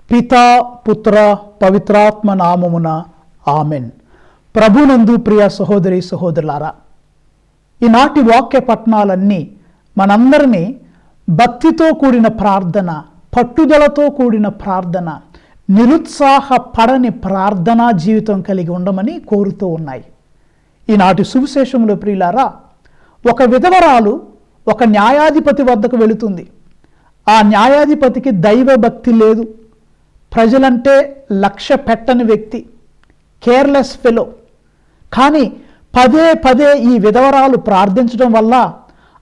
పితా పుత్ర పవిత్రాత్మ నామమున ఆమెన్. ప్రభునందు ప్రియ సహోదరి సహోదరులారా, ఈనాటి వాక్య పఠనాలన్నీ మనందరినీ భక్తితో కూడిన ప్రార్థన, పట్టుదలతో కూడిన ప్రార్థన, నిరుత్సాహపడని ప్రార్థనా జీవితం కలిగి ఉండమని కోరుతూ ఉన్నాయి. ఈనాటి సువిశేషంలో ప్రియులారా, ఒక విధవరాలు ఒక న్యాయాధిపతి వద్దకు వెళుతుంది. ఆ న్యాయాధిపతికి దైవ భక్తి లేదు. ప్రజలంటే లక్ష్య పెట్టని వ్యక్తి, కేర్లెస్ ఫెలో. కానీ పదే పదే ఈ విధవరాలు ప్రార్థించడం వల్ల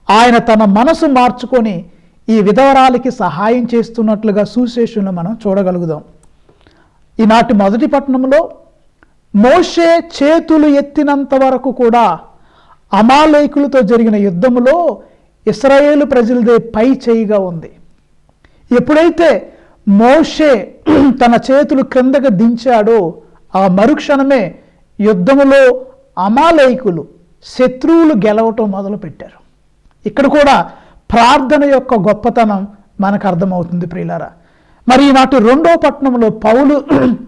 ఆయన తన మనసు మార్చుకొని ఈ విధవరాలికి సహాయం చేస్తున్నట్లుగా సువిశేషంలో మనం చూడగలుగుదాం. ఈనాటి మొదటి పట్టణంలో మోషే చేతులు ఎత్తినంత వరకు కూడా అమాలేకులతో జరిగిన యుద్ధములో ఇశ్రాయేలు ప్రజలదే పై చేయిగా ఉంది. ఎప్పుడైతే మోషే తన చేతులు క్రిందకు దించాడో ఆ మరుక్షణమే యుద్ధములో అమాలేకులు, శత్రువులు గెలవటం మొదలుపెట్టారు. ఇక్కడ కూడా ప్రార్థన యొక్క గొప్పతనం మనకు అర్థమవుతుంది ప్రియులారా. మరి ఈనాటి రెండో పట్టణంలో పౌలు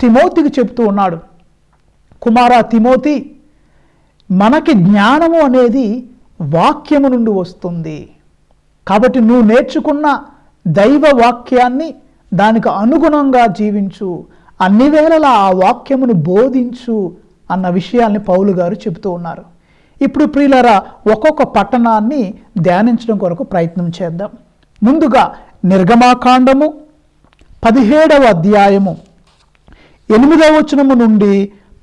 తిమోతికి చెప్తూ ఉన్నాడు, కుమారా తిమోతి, మనకి జ్ఞానము అనేది వాక్యము నుండి వస్తుంది. కాబట్టి నువ్వు నేర్చుకున్న దైవ వాక్యాన్ని దానికి అనుగుణంగా జీవించు, అన్ని వేళలా ఆ వాక్యమును బోధించు అన్న విషయాల్ని పౌలు గారు చెబుతూ ఉన్నారు. ఇప్పుడు ప్రియులారా, ఒక్కొక్క పట్టణాన్ని ధ్యానించడం కొరకు ప్రయత్నం చేద్దాం. ముందుగా నిర్గమాకాండము 17వ అధ్యాయము 8వ వచనము నుండి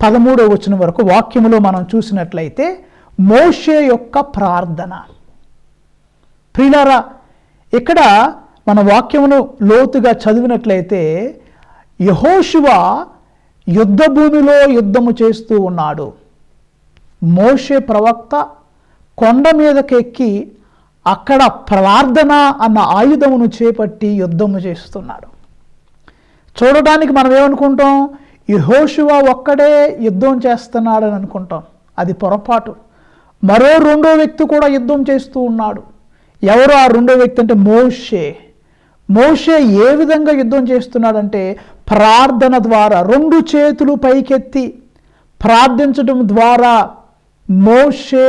13వ వచనం వరకు వాక్యములో మనం చూసినట్లయితే మోషే యొక్క ప్రార్థన. ప్రియులారా, ఇక్కడ మన వాక్యమును లోతుగా చదివినట్లయితే యెహోషువ యుద్ధ భూమిలో యుద్ధము చేస్తూ ఉన్నాడు. మోషే ప్రవక్త కొండ మీదకెక్కి అక్కడ ప్రార్థన అన్న ఆయుధమును చేపట్టి యుద్ధము చేస్తున్నాడు. చూడడానికి మనం ఏమనుకుంటాం, యెహోషువ ఒక్కడే యుద్ధం చేస్తున్నాడని అనుకుంటాం. అది పొరపాటు. మరో రెండో వ్యక్తి కూడా యుద్ధం చేస్తూ ఉన్నాడు. ఎవరు ఆ రెండో వ్యక్తి అంటే మోషే. మోషే ఏ విధంగా యుద్ధం చేస్తున్నాడంటే ప్రార్థన ద్వారా, రెండు చేతులు పైకెత్తి ప్రార్థించడం ద్వారా మోషే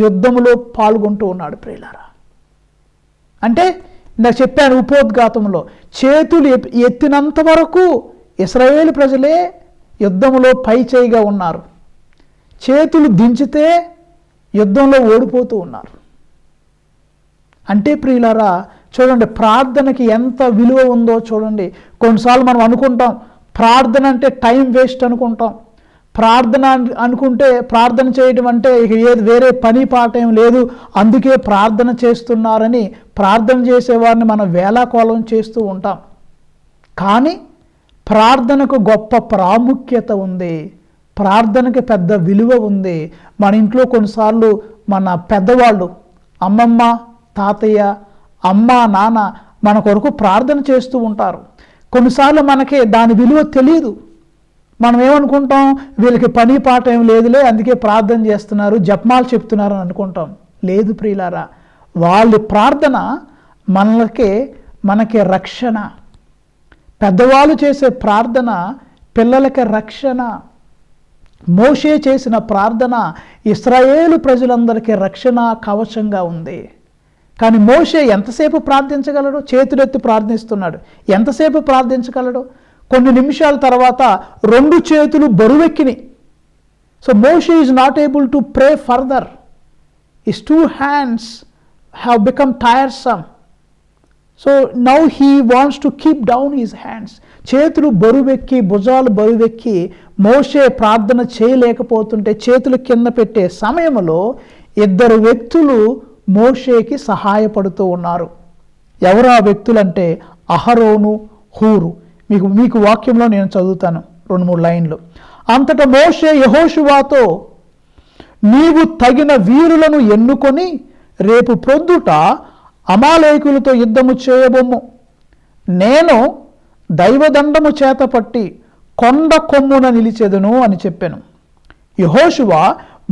యుద్ధములో పాల్గొంటూ ఉన్నాడు ప్రియులారా. అంటే నాకు చెప్పాను ఉపోద్ఘాతంలో, చేతులు ఎత్తినంత వరకు ఇశ్రాయేలు ప్రజలే యుద్ధంలో పై చేయిగా ఉన్నారు. చేతులు దించితే యుద్ధంలో ఓడిపోతూ ఉన్నారు. అంటే ప్రియులారా, చూడండి ప్రార్థనకి ఎంత విలువ ఉందో చూడండి. కొన్నిసార్లు మనం అనుకుంటాం ప్రార్థన అంటే టైం వేస్ట్ అనుకుంటాం. ప్రార్థన అనుకుంటే ప్రార్థన చేయడం అంటే ఏది వేరే పని పాట ఏం లేదు, అందుకే ప్రార్థన చేస్తున్నారని ప్రార్థన చేసేవారిని మనం వేళాకోళం చేస్తూ ఉంటాం. కానీ ప్రార్థనకు గొప్ప ప్రాముఖ్యత ఉంది, ప్రార్థనకి పెద్ద విలువ ఉంది. మన ఇంట్లో కొన్నిసార్లు మన పెద్దవాళ్ళు, అమ్మమ్మ, తాతయ్య, అమ్మ, నాన్న మన కొరకు ప్రార్థన చేస్తూ ఉంటారు. కొన్నిసార్లు మనకి దాని విలువ తెలియదు. మనం ఏమనుకుంటాం, వీళ్ళకి పని పాట ఏం లేదులే అందుకే ప్రార్థన చేస్తున్నారు, జపమాలు చెప్తున్నారు అని అనుకుంటాం. లేదు ప్రియులారా, వాళ్ళ ప్రార్థన మనకి రక్షణ. పెద్దవాళ్ళు చేసే ప్రార్థన పిల్లలకి రక్షణ. మోషే చేసిన ప్రార్థన ఇశ్రాయేలు ప్రజలందరికీ రక్షణ కవచంగా ఉంది. కానీ మోషే ఎంతసేపు ప్రార్థించగలడు? చేతులెత్తి ప్రార్థిస్తున్నాడు, ఎంతసేపు ప్రార్థించగలడు? కొన్ని నిమిషాల తర్వాత రెండు చేతులు బరువెక్కినాయి. So Moshe is not able to pray further. His 2 hands have become tiresome. So now he wants to keep down his hands. చేతులు బరువెక్కి, భుజాలు బరువెక్కి మోషే ప్రార్థన చేయలేకపోతుంటే చేతులు కింద పెట్టే సమయంలో 2 వ్యక్తులు మోషేకి సహాయపడుతూ ఉన్నారు. ఎవరు ఆ వ్యక్తులంటే అహరోను, హూరు. మీకు వాక్యంలో నేను చదువుతాను 2-3 లైన్లు. అంతటా మోషే యెహోషువతో, నీవు తగిన వీరులను ఎన్నుకొని రేపు ప్రొద్దుట అమాలేకులతో యుద్ధము చేయబొమ్ము. నేను దైవదండము చేతపట్టి కొండ కొమ్మున నిలిచెదను అని చెప్పాను. యెహోషువ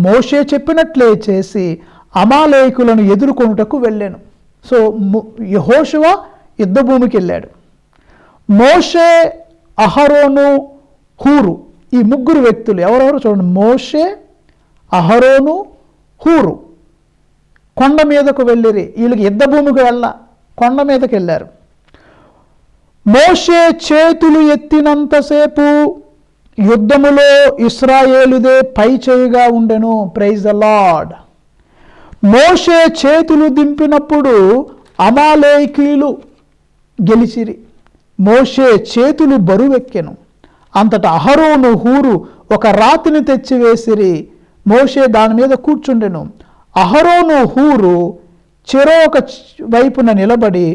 మోషే చెప్పినట్లే చేసి అమాలేకులను ఎదుర్కొనుటకు వెళ్ళాను. సో యెహోషువ యుద్ధభూమికి వెళ్ళాడు. మోషే అహరోను, హూరు, ఈ ముగ్గురు వ్యక్తులు ఎవరెవరు చూడండి. మోషే, అహరోను, హూరు కొండ మీదకు వెళ్ళిరి. వీళ్ళకి యుద్ధ భూమికి కొండ మీదకి వెళ్ళారు. మోషే చేతులు ఎత్తినంతసేపు యుద్ధములో ఇశ్రాయేలుదే పై చేయిగా ఉండెను. Praise the lord. మోషే చేతులు దింపినప్పుడు అమాలేకీయులు గెలిచిరి. మోషే చేతులు బరువెక్కెను. అంతటా అహరోను, హూరు ఒక రాతిని తెచ్చివేసిరి. మోషే దాని మీద కూర్చుండెను. అహరోను, హూరు చెరొక వైపున నిలబడి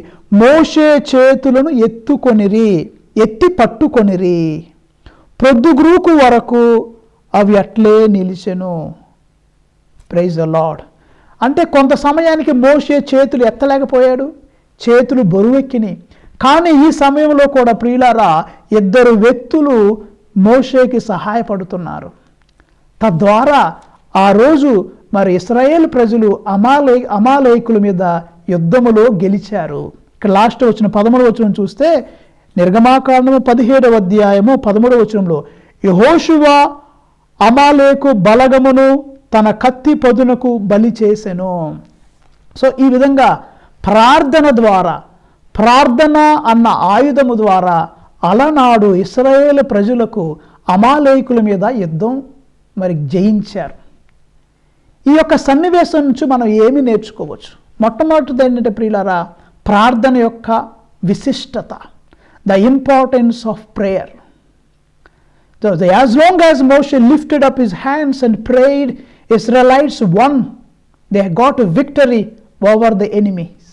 మోషే చేతులను ఎత్తి పట్టుకొనిరి. ప్రొద్దుగురుకు వరకు అవి అట్లే నిలిచెను. Praise the lord. అంటే కొంత సమయానికి మోషే చేతులు ఎత్తలేకపోయాడు, చేతులు బరువెక్కినాయి. కానీ ఈ సమయంలో కూడా ప్రియులారా, ఇద్దరు వ్యక్తులు మోషేకి సహాయపడుతున్నారు. తద్వారా ఆ రోజు మరి ఇశ్రాయేలు ప్రజలు అమాలేకుల మీద యుద్ధములో గెలిచారు. ఇక్కడ లాస్ట్ వచ్చిన 13వ వచనం చూస్తే, నిర్గమాకాండము 17వ అధ్యాయము 13వ వచనంలో, యెహోషువ అమాలేకు బలగమును తన కత్తి పదునకు బలి చేసెను. సో ఈ విధంగా ప్రార్థన అన్న ఆయుధము ద్వారా అలనాడు ఇశ్రాయేలు ప్రజలకు అమాలేకుల మీద యుద్ధం మరి జయించారు. ఈ యొక్క సన్నివేశం నుంచి మనం ఏమి నేర్చుకోవచ్చు? మొట్టమొదటిది ఏంటంటే ప్రియులారా, ప్రార్థన యొక్క విశిష్టత, the importance of prayer. As long as Moshe lifted up his hands and prayed, Israelites won. They got a victory over the enemies.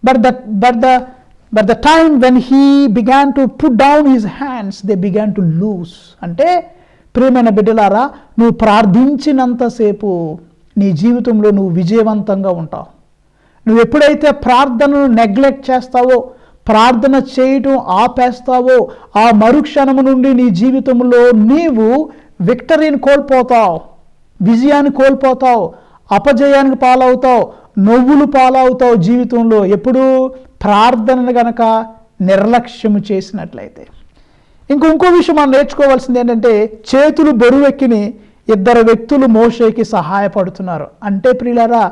But the time when he began to put down his hands, they began to lose. అంటే ప్రియమైన బిడ్డలారా, నువ్వు ప్రార్థించినంతసేపు నీ జీవితంలో నువ్వు విజయవంతంగా ఉంటావు. నువ్వు ఎప్పుడైతే ప్రార్థనను నెగ్లెక్ట్ చేస్తావో, ప్రార్థన చేయటం ఆపేస్తావో, ఆ మరుక్షణము నుండి నీ జీవితంలో నీవు విక్టరీని కోల్పోతావు, విజయాన్ని కోల్పోతావు, అపజయానికి పాలవుతావు, నవ్వులు పాలవుతావు జీవితంలో. ఎప్పుడు ప్రార్థనను గనక నిర్లక్ష్యము చేసినట్లయితే. ఇంకో విషయం మనం నేర్చుకోవాల్సింది ఏంటంటే, చేతులు బరువెక్కిని ఇద్దరు వ్యక్తులు మోషేకి సహాయపడుతున్నారు. అంటే ప్రియులారా,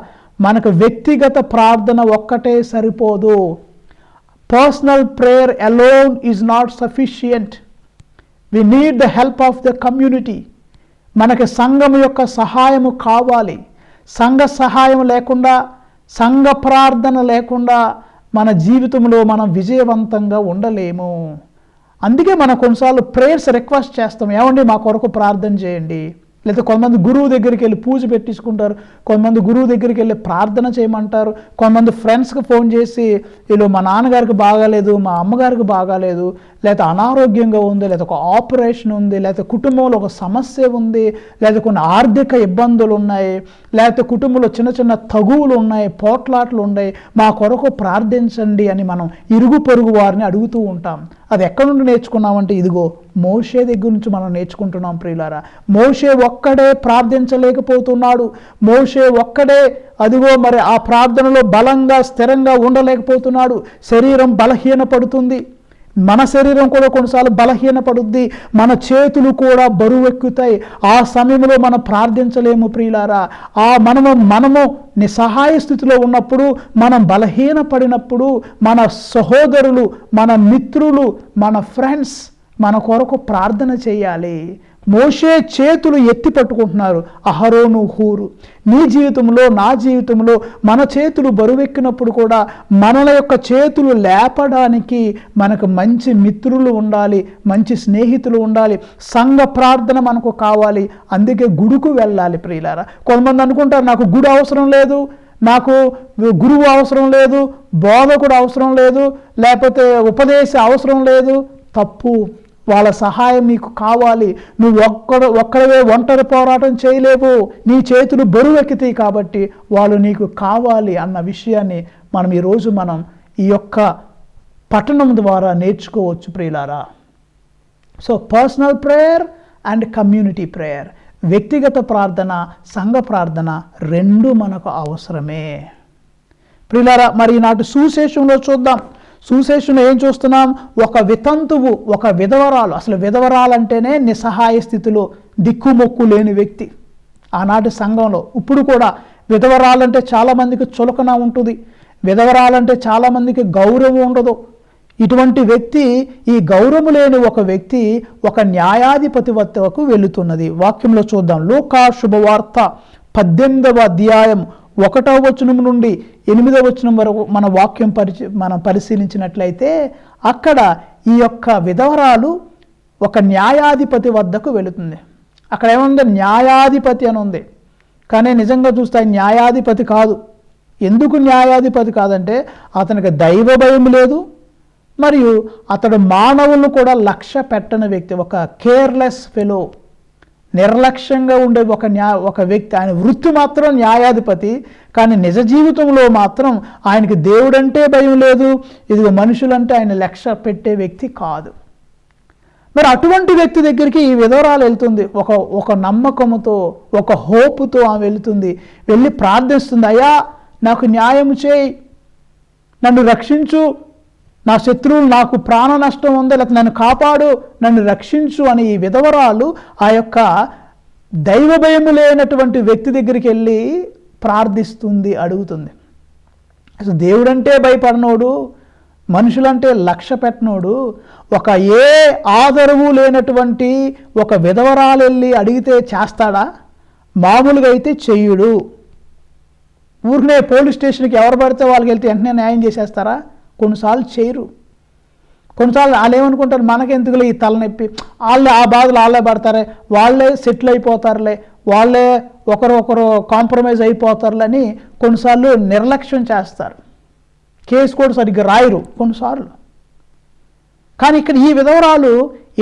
మనకు వ్యక్తిగత ప్రార్థన ఒక్కటే సరిపోదు. Personal prayer alone is not sufficient. We need the help of the community. మనకి సంఘం యొక్క సహాయము కావాలి. సంఘ సహాయం లేకుండా, సంఘ ప్రార్థన లేకుండా మన జీవితంలో మనం విజయవంతంగా ఉండలేము. అందుకే మనం కొన్నిసార్లు ప్రేయర్స్ రిక్వెస్ట్ చేస్తాం, ఏమండి మా కొరకు ప్రార్థన చేయండి. లేదా కొంతమంది గురువు దగ్గరికి వెళ్ళి పూజ పెట్టించుకుంటారు, కొంతమంది గురువు దగ్గరికి వెళ్ళి ప్రార్థన చేయమంటారు, కొంతమంది ఫ్రెండ్స్కి ఫోన్ చేసి వీళ్ళు మా నాన్నగారికి బాగాలేదు, మా అమ్మగారికి బాగాలేదు, లేకపోతే అనారోగ్యంగా ఉంది, లేదా ఒక ఆపరేషన్ ఉంది, లేకపోతే కుటుంబంలో ఒక సమస్య ఉంది, లేదా కొన్ని ఆర్థిక ఇబ్బందులు ఉన్నాయి, లేకపోతే కుటుంబంలో చిన్న చిన్న తగువులు ఉన్నాయి, పోట్లాట్లు ఉన్నాయి, మా కొరకు ప్రార్థించండి అని మనం ఇరుగు పొరుగు వారిని అడుగుతూ ఉంటాం. అది ఎక్కడి నుండి నేర్చుకున్నామంటే, ఇదిగో మోషే దగ్గర నుంచి మనం నేర్చుకుంటున్నాం ప్రియులారా. మోషే ఒక్కడే ప్రార్థించలేకపోతున్నాడు. మోషే ఒక్కడే అదిగో మరి ఆ ప్రార్థనలో బలంగా స్థిరంగా ఉండలేకపోతున్నాడు. శరీరం బలహీనపడుతుంది. మన శరీరం కూడా కొన్నిసార్లు బలహీనపడుద్ది, మన చేతులు కూడా బరువెక్కుతాయి. ఆ సమయంలో మనం ప్రార్థించలేము ప్రియులారా. మనము నిస్సహాయ స్థితిలో ఉన్నప్పుడు, మనం బలహీనపడినప్పుడు మన సహోదరులు, మన మిత్రులు, మన ఫ్రెండ్స్ మన కొరకు ప్రార్థన చేయాలి. మోషే చేతులు ఎత్తి పట్టుకుంటున్నారు అహరోను, హూరు. నీ జీవితంలో, నా జీవితంలో మన చేతులు బరువెక్కినప్పుడు కూడా మన యొక్క చేతులు లేపడానికి మనకు మంచి మిత్రులు ఉండాలి, మంచి స్నేహితులు ఉండాలి, సంఘ ప్రార్థన మనకు కావాలి. అందుకే గుడికి వెళ్ళాలి ప్రియులారా. కొంతమంది అనుకుంటారు, నాకు గుడి అవసరం లేదు, నాకు గురువు అవసరం లేదు, బోధకుడు అవసరం లేదు, లేకపోతే ఉపదేశ అవసరం లేదు. తప్పు. వాళ్ళ సహాయం నీకు కావాలి. నువ్వు ఒక్కడవే ఒంటరి పోరాటం చేయలేవు. నీ చేతులు బరువెక్కుతాయి కాబట్టి వాళ్ళు నీకు కావాలి అన్న విషయాన్ని ఈరోజు మనం ఈ యొక్క పఠనం ద్వారా నేర్చుకోవచ్చు ప్రియులారా. So personal prayer and community prayer, వ్యక్తిగత ప్రార్థన, సంఘ ప్రార్థన రెండు మనకు అవసరమే ప్రియులారా. మరి ఈనాటి సువిశేషంలో చూద్దాం. సుశేషుని ఏం చూస్తున్నాం? ఒక వితంతువు, ఒక విధవరాలు. అసలు విధవరాలంటేనే నిస్సహాయ స్థితిలో దిక్కుమొక్కు లేని వ్యక్తి ఆనాటి సంఘంలో. ఇప్పుడు కూడా విధవరాలంటే చాలామందికి చులకన ఉంటుంది, విధవరాలంటే చాలామందికి గౌరవం ఉండదు. ఇటువంటి వ్యక్తి, ఈ గౌరవం లేని ఒక వ్యక్తి ఒక న్యాయాధిపతి వద్దకు వెళుతున్నది. వాక్యంలో చూద్దాం. లూకా శుభవార్త 18వ అధ్యాయం 1వ వచనం నుండి 8వ వచనం వరకు మన వాక్యం మనం పరిశీలించినట్లయితే అక్కడ ఈ యొక్క విధవరాలు ఒక న్యాయాధిపతి వద్దకు వెళుతుంది. అక్కడ ఏముంది? న్యాయాధిపతి అని ఉంది, కానీ నిజంగా చూస్తే న్యాయాధిపతి కాదు. ఎందుకు న్యాయాధిపతి కాదంటే అతనికి దైవ భయం లేదు, మరియు అతడు మానవులను కూడా లక్ష్య పెట్టని వ్యక్తి, ఒక కేర్లెస్ ఫెలో, నిర్లక్ష్యంగా ఉండే ఒక వ్యక్తి. ఆయన వృత్తి మాత్రం న్యాయాధిపతి, కానీ నిజ జీవితంలో మాత్రం ఆయనకి దేవుడంటే భయం లేదు, ఇదిగో మనుషులంటే ఆయన లక్ష్య పెట్టే వ్యక్తి కాదు. మరి అటువంటి వ్యక్తి దగ్గరికి ఈ విధవరాలు వెళ్తుంది. ఒక నమ్మకంతో, ఒక హోపుతో ఆమె వెళుతుంది. వెళ్ళి ప్రార్థిస్తుంది, అయ్యా నాకు న్యాయం చేయి, నన్ను రక్షించు, నా శత్రువులు, నాకు ప్రాణ నష్టం ఉంది, లేకపోతే నన్ను కాపాడు, నన్ను రక్షించు అని ఈ విధవరాలు ఆ యొక్క దైవ భయము లేనటువంటి వ్యక్తి దగ్గరికి వెళ్ళి ప్రార్థిస్తుంది, అడుగుతుంది. అసలు దేవుడంటే భయపడినోడు, మనుషులంటే లక్ష్య పెట్టినోడు, ఒక ఏ ఆదరవు లేనటువంటి ఒక విధవరాలు వెళ్ళి అడిగితే చేస్తాడా? మామూలుగా అయితే చెయ్యుడు. ఊరినే పోలీస్ స్టేషన్కి ఎవరు పడితే వాళ్ళకి వెళ్తే వెంటనే న్యాయం చేసేస్తారా? కొన్నిసార్లు చేయరు. కొన్నిసార్లు వాళ్ళు ఏమనుకుంటారు, మనకెందుకులే ఈ తలనొప్పి, వాళ్ళే ఆ బాధలు వాళ్ళే పడతారే, వాళ్ళే సెటిల్ అయిపోతారులే, వాళ్ళే ఒకరు కాంప్రమైజ్ అయిపోతారులే అని కొన్నిసార్లు నిర్లక్ష్యం చేస్తారు. కేసు కూడా సరిగ్గా రాయరు కొన్నిసార్లు. కానీ ఇక్కడ ఈ విధవరాలు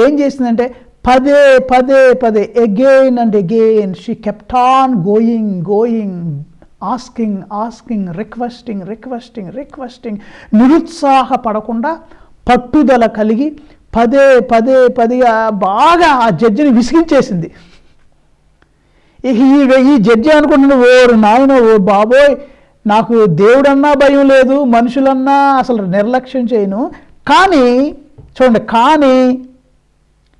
ఏం చేసిందంటే పదే పదే పదే again and again she kept on going asking requesting నిరుత్సాహపడకుండా పట్టుదల కలిగి పదే పదే పదిగా బాగా ఆ జడ్జిని విసిగించేసింది. ఈ జడ్జి అనుకుంటున్న, ఓరు నాయన, ఓ బాబోయ్, నాకు దేవుడన్నా భయం లేదు, మనుషులన్నా అసలు నిర్లక్ష్యం చేయను. కానీ చూడండి, కానీ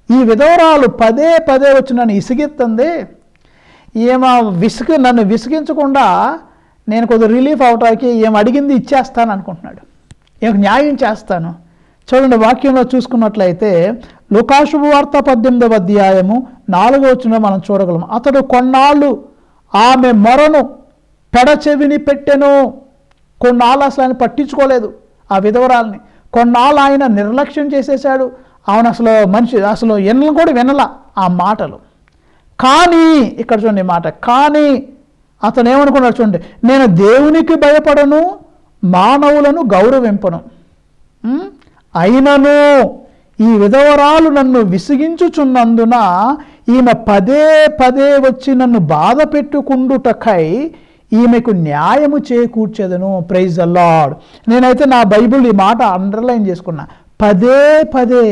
ఈ విధవరాలు పదే పదే వచ్చి నన్ను ఇసిగిస్తుంది. నన్ను విసిగించకుండా నేను కొద్దిగా రిలీఫ్ అవటానికి ఏం అడిగింది ఇచ్చేస్తాను అనుకుంటున్నాడు, ఏం న్యాయం చేస్తాను. చూడండి, వాక్యంలో చూసుకున్నట్లయితే లూకా శుభవార్త 18వ అధ్యాయము 4వ వచనంలో మనం చూడగలం. అతడు కొన్నాళ్ళు ఆమె మొరను పెడచెవిని పెట్టెను. కొన్నాళ్ళు అసలు ఆయన పట్టించుకోలేదు ఆ విధవరాల్ని. కొన్నాళ్ళు ఆయన నిర్లక్ష్యం చేసేసాడు. అవును, అసలు ఎన్నలు కూడా వినల ఆ మాటలు. కానీ ఇక్కడ చూడండి మాట, కానీ అతను ఏమనుకున్నాడు చూడండి, నేను దేవునికి భయపడను, మానవులను గౌరవింపను, అయినను ఈ విధవరాలు నన్ను విసిగించుచున్నందున ఈమె పదే పదే వచ్చి నన్ను బాధ పెట్టుకుండుటకై ఈమెకు న్యాయము చేకూర్చెదను. Praise the lord. నేనైతే నా బైబిల్ ఈ మాట అండర్లైన్ చేసుకున్నా. పదే పదే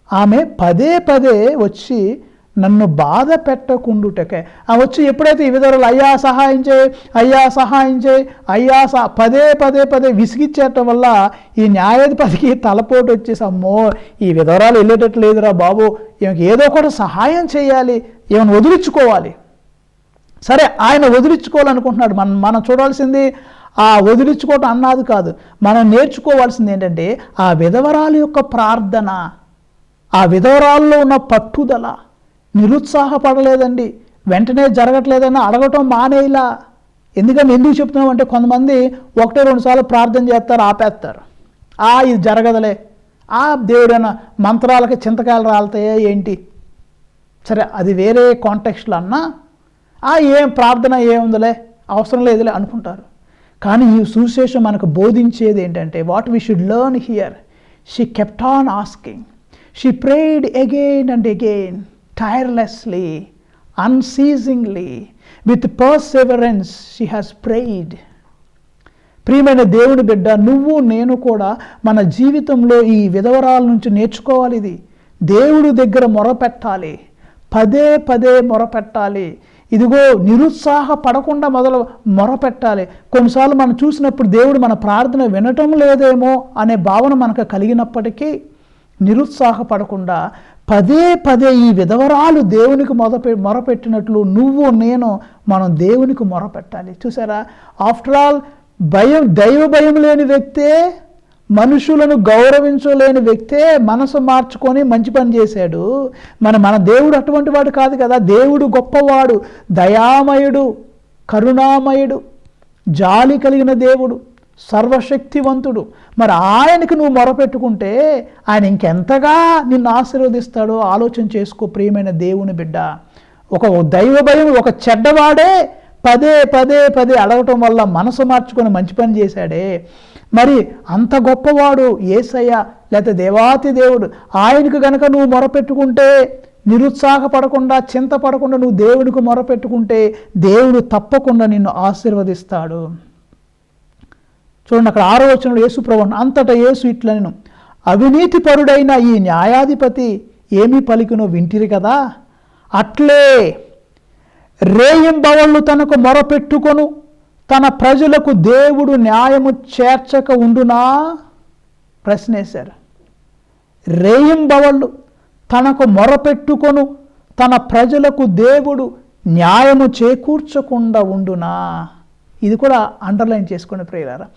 ఆమె పదే పదే వచ్చి నన్ను బాధ పెట్టకుండుటకే వచ్చి ఎప్పుడైతే ఈ విధవరాలు అయ్యా సహాయం చేయి పదే పదే పదే విసిగిచ్చేయటం వల్ల ఈ న్యాయాధిపతికి తలపోటు వచ్చేసి, అమ్మో ఈ విధవరాలు వెళ్ళేటట్టు లేదురా బాబు, ఈమెకి ఏదో ఒకటి సహాయం చేయాలి, ఏమైనా వదిలించుకోవాలి. సరే, ఆయన వదిలించుకోవాలనుకుంటున్నాడు. మనం చూడాల్సింది ఆ వదిలించుకోవటం అన్నది కాదు, మనం నేర్చుకోవాల్సింది ఏంటంటే ఆ విధవరాలు యొక్క ప్రార్థన, ఆ విధవరాల్లో ఉన్న పట్టుదల. నిరుత్సాహపడలేదండి, వెంటనే జరగట్లేదని అడగటం మానేలా. ఎందుకు చెప్తున్నాం అంటే కొంతమంది 1-2 సార్లు ప్రార్థన చేస్తారు, ఆపేస్తారు. ఇది జరగదులే, దేవుడైనా మంత్రాలకి చింతకాయలు రాలుతాయా ఏంటి, సరే అది వేరే కాంటెక్స్ట్లో అన్నా ఏం ప్రార్థన ఏముందిలే, అవసరం లేదులే అనుకుంటారు. కానీ ఈ సువిశేషం మనకు బోధించేది ఏంటంటే what we should learn here. She kept on asking, she prayed again and again, tirelessly, unceasingly, with perseverance she has prayed. ప్రియమైన దేవుని బిడ్డ, నువ్వు నేను కూడా మన జీవితంలో ఈ విధవరాల నుంచి నేర్చుకోవాలి. ఇది దేవుడి దగ్గర మొరపెట్టాలి, పదే పదే మొరపెట్టాలి. ఇదిగో నిరుత్సాహపడకుండా మొరపెట్టాలి. కొన్నిసార్లు మనం చూసినప్పుడు దేవుడు మన ప్రార్థన వినటం లేదేమో అనే భావన మనకు కలిగినప్పటికీ నిరుత్సాహపడకుండా పదే పదే ఈ విధవరాలు దేవునికి మొరపెట్టినట్లు నువ్వు నేను మనం దేవునికి మొరపెట్టాలి. చూసారా, ఆఫ్టర్ ఆల్ దైవ భయం లేని వ్యక్తే, మనుషులను గౌరవించలేని వ్యక్తే మనసు మార్చుకొని మంచి పని చేశాడు. మన దేవుడు అటువంటి వాడు కాదు కదా. దేవుడు గొప్పవాడు, దయామయుడు, కరుణామయుడు, జాలి కలిగిన దేవుడు, సర్వశక్తివంతుడు. మరి ఆయనకు నువ్వు మొరపెట్టుకుంటే ఆయన ఇంకెంతగా నిన్ను ఆశీర్వదిస్తాడో ఆలోచన చేసుకో ప్రియమైన దేవుని బిడ్డ. ఒక దైవ భయం ఒక చెడ్డవాడే పదే పదే పదే అడగటం వల్ల మనసు మార్చుకొని మంచి పని చేశాడే, మరి అంత గొప్పవాడు యేసయ్య లేకపోతే దేవాతి దేవుడు. ఆయనకు గనక నువ్వు మొరపెట్టుకుంటే, నిరుత్సాహపడకుండా చింతపడకుండా నువ్వు దేవునికి మొరపెట్టుకుంటే దేవుడు తప్పకుండా నిన్ను ఆశీర్వదిస్తాడు. చూడండి, అక్కడ 6వ వచనంలో యేసు ప్రభువు అంతటా యేసు ఇట్లనెను, అవినీతి పరుడైన ఈ న్యాయాధిపతి ఏమీ పలికినో వింటిరి కదా, అట్లే రేయింబవళ్ళు తనకు మొరపెట్టుకొను తన ప్రజలకు దేవుడు న్యాయము చేర్చక ఉండునా? ప్రశ్నేశారు. రేయింబవళ్ళు తనకు మొరపెట్టుకొను తన ప్రజలకు దేవుడు న్యాయము చేకూర్చకుండా ఉండునా? ఇది కూడా అండర్లైన్ చేసుకునే ప్రియులారా.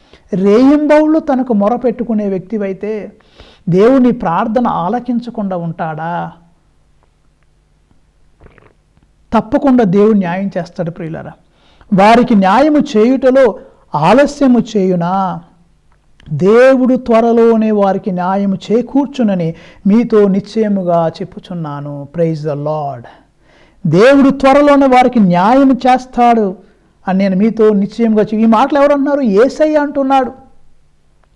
రేయింబవళ్ళు తనకు మొరపెట్టుకునే వ్యక్తివైతే దేవుని ప్రార్థన ఆలకించకుండా ఉంటాడా? తప్పకుండా దేవుడు న్యాయం చేస్తాడు ప్రియులారా. వారికి న్యాయము చేయుటలో ఆలస్యము చేయునా? దేవుడు త్వరలోనే వారికి న్యాయము చేకూర్చునని మీతో నిశ్చయముగా చెప్పుచున్నాను. Praise the lord. దేవుడు త్వరలోనే వారికి న్యాయం చేస్తాడు అని నేను మీతో నిశ్చయంగా ఈ మాటలు ఎవరు అంటున్నారు? యేసయ్య అంటున్నాడు.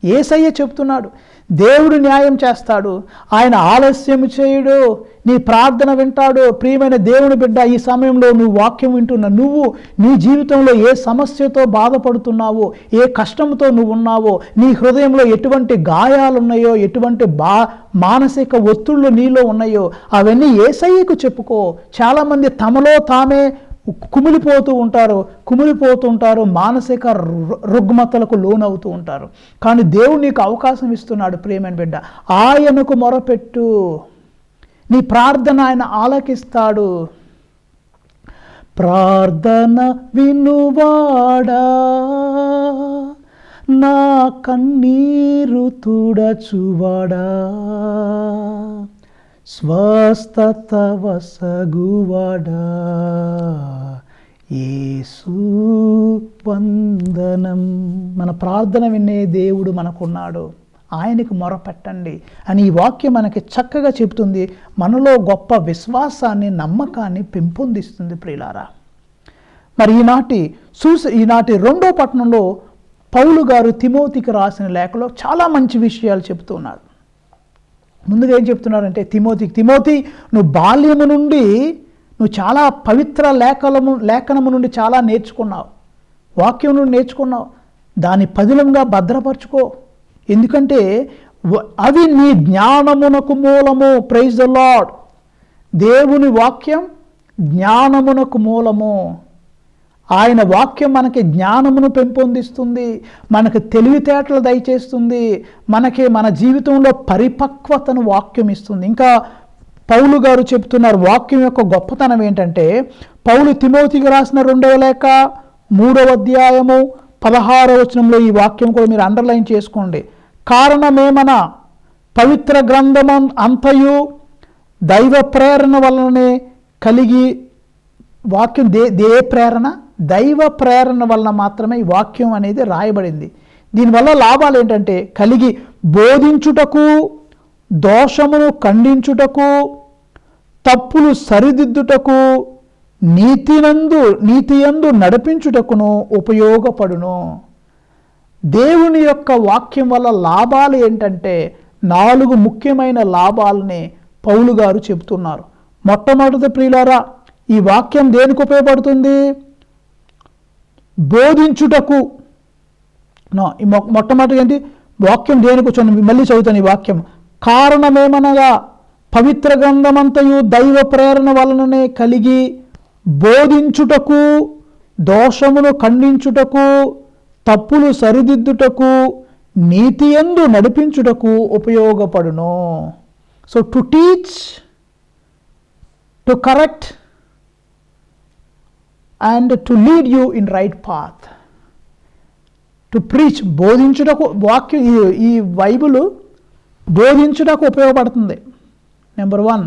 యేసయ్య చెప్తున్నాడు దేవుడు న్యాయం చేస్తాడు, ఆయన ఆలస్యం చేయుడు, నీ ప్రార్థన వింటాడు. ప్రియమైన దేవుని బిడ్డ, ఈ సమయంలో నువ్వు వాక్యం వింటున్నా, నువ్వు నీ జీవితంలో ఏ సమస్యతో బాధపడుతున్నావో, ఏ కష్టంతో నువ్వు ఉన్నావో, నీ హృదయంలో ఎటువంటి గాయాలు ఉన్నాయో, ఎటువంటి మానసిక ఒత్తిళ్ళు నీలో ఉన్నాయో అవన్నీ యేసయ్యకు చెప్పుకో. చాలామంది తమలో తామే కుమిలిపోతుంటారు, మానసిక రుగ్మతలకు లోనవుతూ ఉంటారు. కానీ దేవుడు నీకు అవకాశం ఇస్తున్నాడు ప్రియమైన బిడ్డ. ఆయనకు మొరపెట్టు, నీ ప్రార్థన ఆయన ఆలకిస్తాడు. ప్రార్థన వినువాడా, నా కన్నీరు తుడచువాడా, స్వస్థత వసగువాడా, యేసు వందనం. మన ప్రార్థన వినే దేవుడు మనకున్నాడు, ఆయనకు మొరపెట్టండి అని ఈ వాక్యం మనకి చక్కగా చెబుతుంది. మనలో గొప్ప విశ్వాసాన్ని, నమ్మకాన్ని పెంపొందిస్తుంది ప్రియులారా. మరి ఈనాటి 2వ పట్టణంలో పౌలు గారు తిమోతికి రాసిన లేఖలో చాలా మంచి విషయాలు చెబుతున్నాడు. ముందుగా ఏం చెప్తున్నారంటే, తిమోతి నువ్వు బాల్యము నుండి నువ్వు చాలా పవిత్ర లేఖనము నుండి చాలా నేర్చుకున్నావు, వాక్యం నుండి నేర్చుకున్నావు, దాన్ని పదిలంగా భద్రపరచుకో. ఎందుకంటే అవి నీ జ్ఞానమునకు మూలము. Praise the lord. దేవుని వాక్యం జ్ఞానమునకు మూలము. ఆయన వాక్యం మనకి జ్ఞానమును పెంపొందిస్తుంది, మనకు తెలివితేటలు దయచేస్తుంది, మనకి మన జీవితంలో పరిపక్వతను వాక్యం ఇస్తుంది. ఇంకా పౌలు గారు చెప్తున్నారు వాక్యం యొక్క గొప్పతనం ఏంటంటే, పౌలు తిమోతికి రాసిన 2వ లేఖ 3వ అధ్యాయము 16వ వచనంలో ఈ వాక్యం కూడా మీరు అండర్లైన్ చేసుకోండి. కారణమేమన పవిత్ర గ్రంథం అంతయు దైవ ప్రేరణ వలననే కలిగి, వాక్యం దే ప్రేరణ, దైవ ప్రేరణ వలన మాత్రమే ఈ వాక్యం అనేది రాయబడింది. దీనివల్ల లాభాలు ఏంటంటే, కలిగి బోధించుటకు, దోషమును ఖండించుటకు, తప్పులు సరిదిద్దుటకు, నీతియందు నడిపించుటకును ఉపయోగపడును. దేవుని యొక్క వాక్యం వల్ల లాభాలు ఏంటంటే 4 ముఖ్యమైన లాభాలని పౌలు గారు చెబుతున్నారు. మొట్టమొదటి ప్రియులారా, ఈ వాక్యం దేనికి ఉపయోగపడుతుంది? బోధించుటకు. మొట్టమొదటి ఏంటి? వాక్యం దేనికి వచ్చి మళ్ళీ చదువుతాను ఈ వాక్యం. కారణమేమనగా పవిత్ర గ్రంథమంతయు దైవ ప్రేరణ వలననే కలిగి బోధించుటకు, దోషమును ఖండించుటకు, తప్పులు సరిదిద్దుటకు, నీతియందు నడిపించుటకు ఉపయోగపడును. So to teach, to correct and to lead you in right path. To preach, బోధించుటకు, వాక్యం ఈ బైబిల్ బోధించుటకు ఉపయోగపడుతుంది. నెంబర్ 1.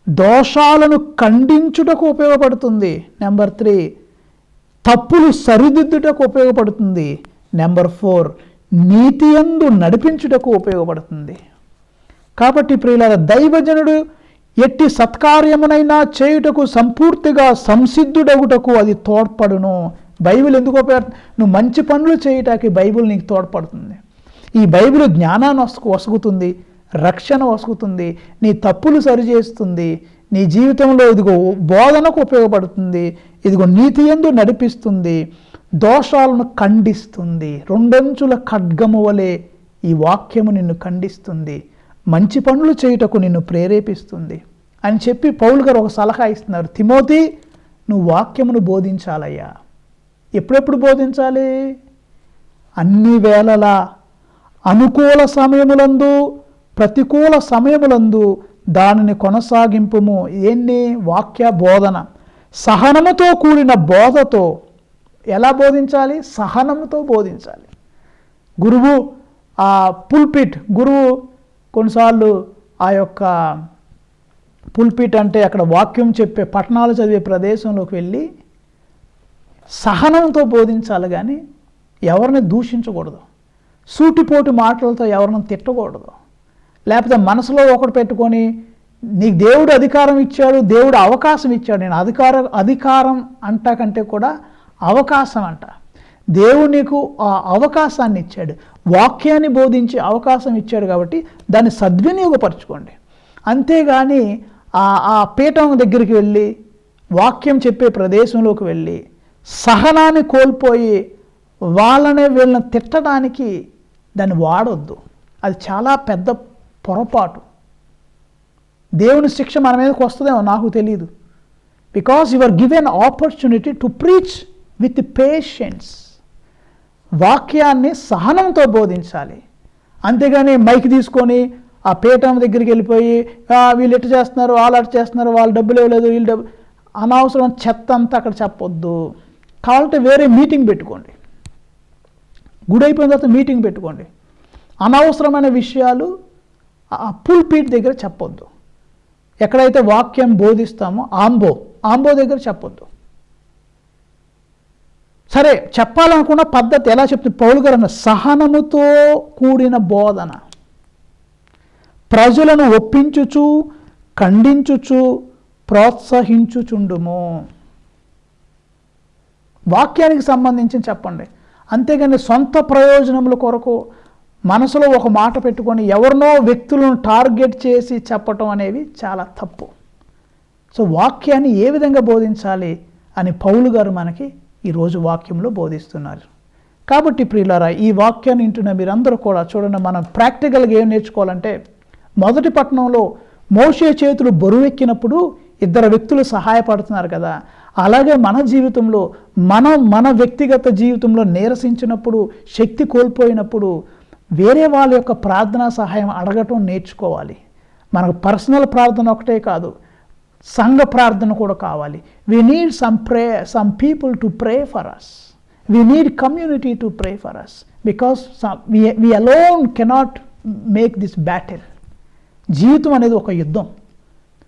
దోషాలను ఖండించుటకు ఉపయోగపడుతుంది. నెంబర్ 3. తప్పులు సరిదిద్దుటకు ఉపయోగపడుతుంది. నెంబర్ 4. నీతియందు నడిపించుటకు ఉపయోగపడుతుంది. కాబట్టి ప్రియులారా, దైవజనుడు ఎట్టి సత్కార్యమునైనా చేయుటకు సంపూర్తిగా సంసిద్ధుడగుటకు అది తోడ్పడును. బైబిల్ ఎందుకు ఉపయోగపడుతుంది? నువ్వు మంచి పనులు చేయటానికి బైబిల్ నీకు తోడ్పడుతుంది. ఈ బైబిల్ జ్ఞానాన్ని వసుకుతుంది, రక్షణ వసుకుతుంది, నీ తప్పులు సరిచేస్తుంది, నీ జీవితంలో ఇదిగో బోధనకు ఉపయోగపడుతుంది, ఇదిగో నీతియందు నడిపిస్తుంది, దోషాలను ఖండిస్తుంది. 2 అంచుల ఖడ్గము వలె ఈ వాక్యము నిన్ను ఖండిస్తుంది, మంచి పనులు చేయుటకు నిన్ను ప్రేరేపిస్తుంది అని చెప్పి పౌలు గారు ఒక సలహా ఇస్తున్నారు. తిమోతి, నువ్వు వాక్యమును బోధించాలయ్యా. ఎప్పుడెప్పుడు బోధించాలి? అన్ని వేళలా, అనుకూల సమయములందు, ప్రతికూల సమయములందు దానిని కొనసాగింపుము. ఏంటి? వాక్య బోధన. సహనముతో కూడిన బోధతో. ఎలా బోధించాలి? సహనముతో బోధించాలి. గురువు ఆ పుల్పిట్, గురువు కొన్నిసార్లు ఆ యొక్క పుల్పిట్ అంటే అక్కడ వాక్యం చెప్పే పట్టణాలు చదివే ప్రదేశంలోకి వెళ్ళి సహనంతో బోధించాలి, కానీ ఎవరిని దూషించకూడదు, సూటిపోటు మాటలతో ఎవరిని తిట్టకూడదు. లేకపోతే మనసులో ఒకటి పెట్టుకొని నీకు దేవుడు అధికారం ఇచ్చాడు, దేవుడు అవకాశం ఇచ్చాడు. నేను అధికారం అంటా కంటే కూడా అవకాశం అంట. దేవుడు నీకు ఆ అవకాశాన్ని ఇచ్చాడు, వాక్యాన్ని బోధించే అవకాశం ఇచ్చాడు, కాబట్టి దాన్ని సద్వినియోగపరచుకోండి. అంతేగాని ఆ పీఠం దగ్గరికి వెళ్ళి, వాక్యం చెప్పే ప్రదేశంలోకి వెళ్ళి సహనాన్ని కోల్పోయి వీళ్ళని తిట్టడానికి దాన్ని వాడొద్దు. అది చాలా పెద్ద పొరపాటు. దేవుని శిక్ష మన మీదకి వస్తుందేమో నాకు తెలియదు. Because you are given opportunity to preach with patience. వాక్యాన్ని సహనంతో బోధించాలి. అంతేగాని మైక్ తీసుకొని ఆ పీఠం దగ్గరికి వెళ్ళిపోయి వీళ్ళు ఎటు చేస్తున్నారు, వాళ్ళు అటు చేస్తున్నారు, వాళ్ళు డబ్బులు ఇవ్వలేదు, వీళ్ళు డబ్బు, అనవసరం చెత్త అంతా అక్కడ చెప్పొద్దు. కావాలంటే వేరే మీటింగ్ పెట్టుకోండి, గుడి అయిపోయిన తర్వాత మీటింగ్ పెట్టుకోండి. అనవసరమైన విషయాలు పుల్పీట్ దగ్గర చెప్పొద్దు. ఎక్కడైతే వాక్యం బోధిస్తామో ఆంబో దగ్గర చెప్పొద్దు. సరే, చెప్పాలనుకున్న పద్ధతి ఎలా చెప్తుంది పౌలు గారు అన్న, సహనముతో కూడిన బోధన, ప్రజలను ఒప్పించుచు, ఖండించుచు, ప్రోత్సహించుచుండుము. వాక్యానికి సంబంధించి చెప్పండి. అంతేగాని సొంత ప్రయోజనముల కొరకు మనసులో ఒక మాట పెట్టుకొని ఎవరినో వ్యక్తులను టార్గెట్ చేసి చెప్పటం అనేవి చాలా తప్పు. సో వాక్యాన్ని ఏ విధంగా బోధించాలి అని పౌలు గారు మనకి ఈరోజు వాక్యంలో బోధిస్తున్నారు. కాబట్టి ప్రియులారా, ఈ వాక్యాన్ని వింటున్న మీరందరూ కూడా చూడండి, మనం ప్రాక్టికల్గా ఏం నేర్చుకోవాలంటే, మొదటి పట్టణంలో మోషే చేతులు బరువెక్కినప్పుడు 2 వ్యక్తులు సహాయపడుతున్నారు కదా, అలాగే మన జీవితంలో మన వ్యక్తిగత జీవితంలో నీరసించినప్పుడు, శక్తి కోల్పోయినప్పుడు వేరే వాళ్ళ యొక్క ప్రార్థనా సహాయం అడగటం నేర్చుకోవాలి. మనకు పర్సనల్ ప్రార్థన ఒకటే కాదు, సంఘ ప్రార్థన కూడా కావాలి. We need some people to pray for us. We need community to pray for us. Because we alone cannot make this battle. జీవితం అనేది ఒక యుద్ధం.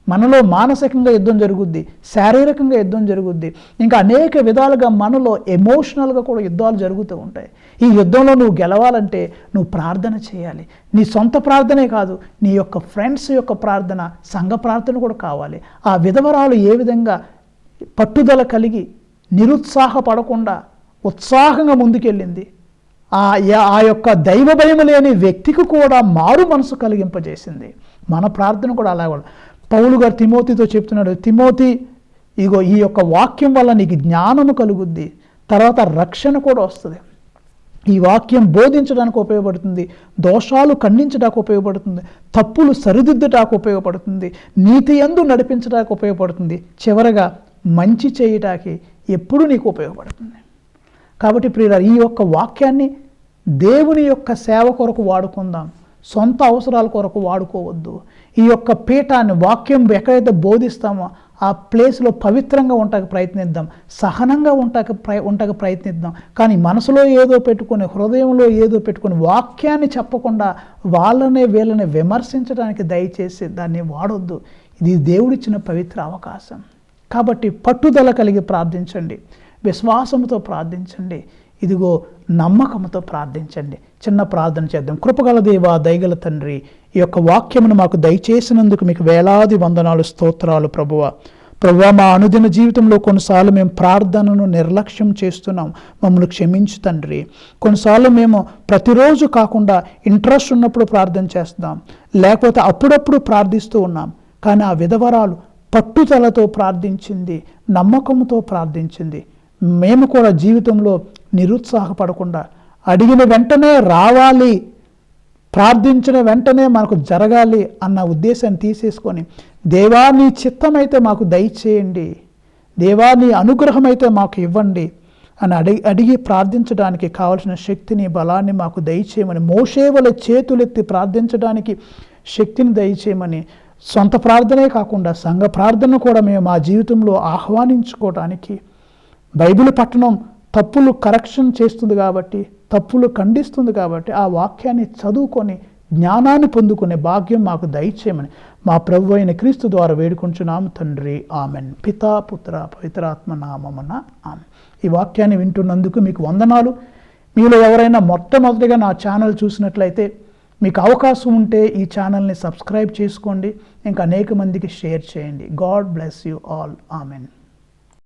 మనలో మానసికంగా యుద్ధం జరుగుద్ది, శారీరకంగా యుద్ధం జరుగుద్ది, ఇంకా అనేక విధాలుగా మనలో ఎమోషనల్గా కూడా యుద్ధాలు జరుగుతూ ఉంటాయి. ఈ యుద్ధంలో నువ్వు గెలవాలంటే నువ్వు ప్రార్థన చేయాలి. నీ సొంత ప్రార్థనే కాదు, నీ యొక్క ఫ్రెండ్స్ యొక్క ప్రార్థన, సంఘ ప్రార్థన కూడా కావాలి. ఆ విధవరాలు ఏ విధంగా పట్టుదల కలిగి నిరుత్సాహపడకుండా ఉత్సాహంగా ముందుకెళ్ళింది, ఆ యొక్క దైవ భయం లేని వ్యక్తికి కూడా మారు మనసు కలిగింపజేసింది. మన ప్రార్థన కూడా అలా కూడా. పౌలు గారు తిమోతితో చెప్తున్నాడు, తిమోతి, ఇగో ఈ యొక్క వాక్యం వల్ల నీకు జ్ఞానము కలుగుద్ది, తర్వాత రక్షణ కూడా వస్తుంది. ఈ వాక్యం బోధించడానికి ఉపయోగపడుతుంది, దోషాలు ఖండించడానికి ఉపయోగపడుతుంది, తప్పులు సరిదిద్దడానికి ఉపయోగపడుతుంది, నీతి యందు నడిపించడానికి ఉపయోగపడుతుంది, చివరగా మంచి చేయటానికి ఎప్పుడు నీకు ఉపయోగపడుతుంది. కాబట్టి ప్రియులారా, ఈ యొక్క వాక్యాన్ని దేవుని యొక్క సేవ కొరకు వాడుకుందాం, సొంత అవసరాల కొరకు వాడుకోవద్దు. ఈ యొక్క పీఠాన్ని, వాక్యం ఎక్కడైతే బోధిస్తామో ఆ ప్లేస్లో పవిత్రంగా ఉండక ప్రయత్నిద్దాం, సహనంగా ఉండక ప్రయత్నిద్దాం. కానీ మనసులో ఏదో పెట్టుకొని, హృదయంలో ఏదో పెట్టుకొని వాక్యాన్ని చెప్పకుండా వీళ్ళని విమర్శించడానికి దయచేసి దాన్ని వాడొద్దు. ఇది దేవుడిచ్చిన పవిత్ర అవకాశం. కాబట్టి పట్టుదల కలిగి ప్రార్థించండి, విశ్వాసంతో ప్రార్థించండి, ఇదిగో నమ్మకంతో ప్రార్థించండి. చిన్న ప్రార్థన చేద్దాం. కృపగల దేవా, దయగల తండ్రి, ఈ యొక్క వాక్యమును మాకు దయచేసినందుకు మీకు వేలాది వందనాలు, స్తోత్రాలు ప్రభువా. మా అనుదిన జీవితంలో కొన్నిసార్లు మేము ప్రార్థనను నిర్లక్ష్యం చేస్తున్నాం, మమ్మల్ని క్షమించు తండ్రి. కొన్నిసార్లు మేము ప్రతిరోజు కాకుండా ఇంట్రెస్ట్ ఉన్నప్పుడు ప్రార్థన చేస్తున్నాం, లేకపోతే అప్పుడప్పుడు ప్రార్థిస్తూ ఉన్నాం. కానీ ఆ విధవరాలు పట్టుదలతో ప్రార్థించింది, నమ్మకంతో ప్రార్థించింది. మేము కూడా జీవితంలో నిరుత్సాహపడకుండా అడిగిన వెంటనే రావాలి, ప్రార్థించిన వెంటనే మనకు జరగాలి అన్న ఉద్దేశాన్ని తీసేసుకొని, దేవా నీ చిత్తమైతే మాకు దయచేయండి, దేవా నీ అనుగ్రహమైతే మాకు ఇవ్వండి అని అడిగి ప్రార్థించడానికి కావలసిన శక్తిని, బలాన్ని మాకు దయచేయమని, మోషే వలె చేతులెత్తి ప్రార్థించడానికి శక్తిని దయచేయమని, సొంత ప్రార్థనే కాకుండా సంఘ ప్రార్థన కూడా మేము మా జీవితంలో ఆహ్వానించుకోవడానికి, బైబిల్ పఠనం తప్పులు కరెక్షన్ చేస్తుంది కాబట్టి, తప్పులు ఖండిస్తుంది కాబట్టి ఆ వాక్యాన్ని చదువుకొని జ్ఞానాన్ని పొందుకునే భాగ్యం మాకు దయచేయమని మా ప్రభు అయిన క్రీస్తు ద్వారా వేడుకుంటున్నాము తండ్రి. ఆమెన్. పితా, పుత్ర, పవిత్రాత్మ నామమున ఆమెన్. ఈ వాక్యాన్ని వింటున్నందుకు మీకు వందనాలు. మీలో ఎవరైనా మొట్టమొదటిగా నా ఛానల్ చూసినట్లయితే మీకు అవకాశం ఉంటే ఈ ఛానల్ని సబ్స్క్రైబ్ చేసుకోండి, ఇంకా అనేక మందికి షేర్ చేయండి. God bless you all. Amen.